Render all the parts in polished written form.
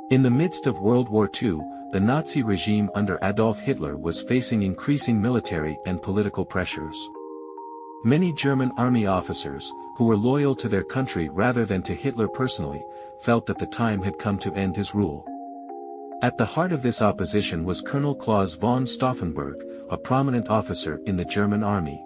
In the midst of World War II, the Nazi regime under Adolf Hitler was facing increasing military and political pressures. Many German army officers, who were loyal to their country rather than to Hitler personally, felt that the time had come to end his rule. At the heart of this opposition was Colonel Claus von Stauffenberg, a prominent officer in the German army.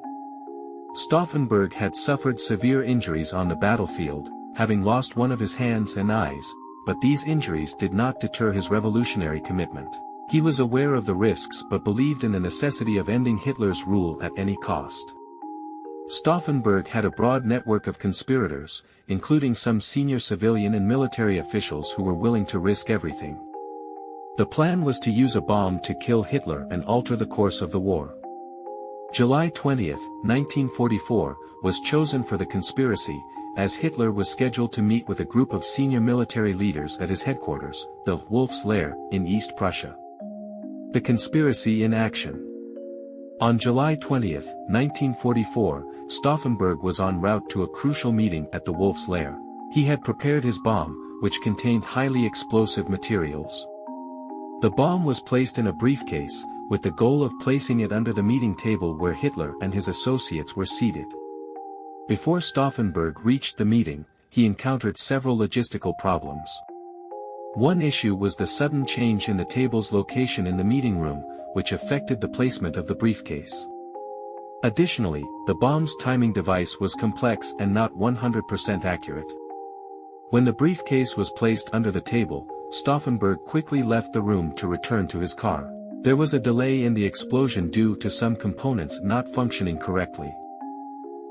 Stauffenberg had suffered severe injuries on the battlefield, having lost one of his hands and eyes, but these injuries did not deter his revolutionary commitment. He was aware of the risks but believed in the necessity of ending Hitler's rule at any cost. Stauffenberg had a broad network of conspirators, including some senior civilian and military officials who were willing to risk everything. The plan was to use a bomb to kill Hitler and alter the course of the war. July 20, 1944, was chosen for the conspiracy, as Hitler was scheduled to meet with a group of senior military leaders at his headquarters, the Wolf's Lair, in East Prussia. The conspiracy in action. On July 20, 1944, Stauffenberg was en route to a crucial meeting at the Wolf's Lair. He had prepared his bomb, which contained highly explosive materials. The bomb was placed in a briefcase, with the goal of placing it under the meeting table where Hitler and his associates were seated. Before Stauffenberg reached the meeting, he encountered several logistical problems. One issue was the sudden change in the table's location in the meeting room, which affected the placement of the briefcase. Additionally, the bomb's timing device was complex and not 100% accurate. When the briefcase was placed under the table, Stauffenberg quickly left the room to return to his car. There was a delay in the explosion due to some components not functioning correctly.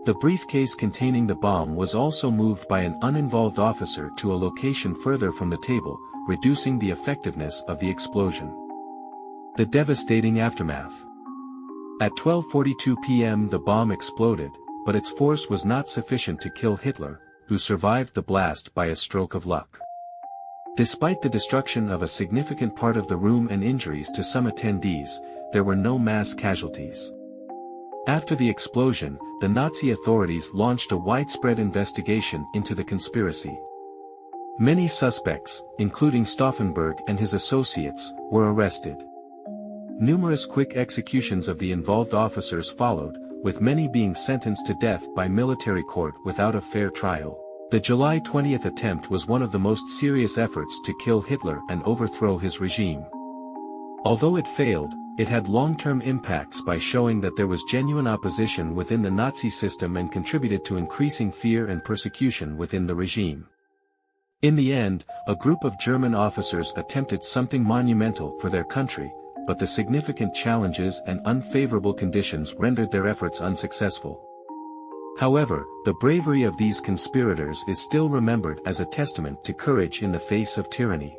The briefcase containing the bomb was also moved by an uninvolved officer to a location further from the table, reducing the effectiveness of the explosion. The devastating aftermath. At 12:42 p.m. the bomb exploded, but its force was not sufficient to kill Hitler, who survived the blast by a stroke of luck. Despite the destruction of a significant part of the room and injuries to some attendees, there were no mass casualties. After the explosion, the Nazi authorities launched a widespread investigation into the conspiracy. Many suspects, including Stauffenberg and his associates, were arrested. Numerous quick executions of the involved officers followed, with many being sentenced to death by military court without a fair trial. The July 20 attempt was one of the most serious efforts to kill Hitler and overthrow his regime. Although it failed, it had long-term impacts by showing that there was genuine opposition within the Nazi system and contributed to increasing fear and persecution within the regime. In the end, a group of German officers attempted something monumental for their country, but the significant challenges and unfavorable conditions rendered their efforts unsuccessful. However, the bravery of these conspirators is still remembered as a testament to courage in the face of tyranny.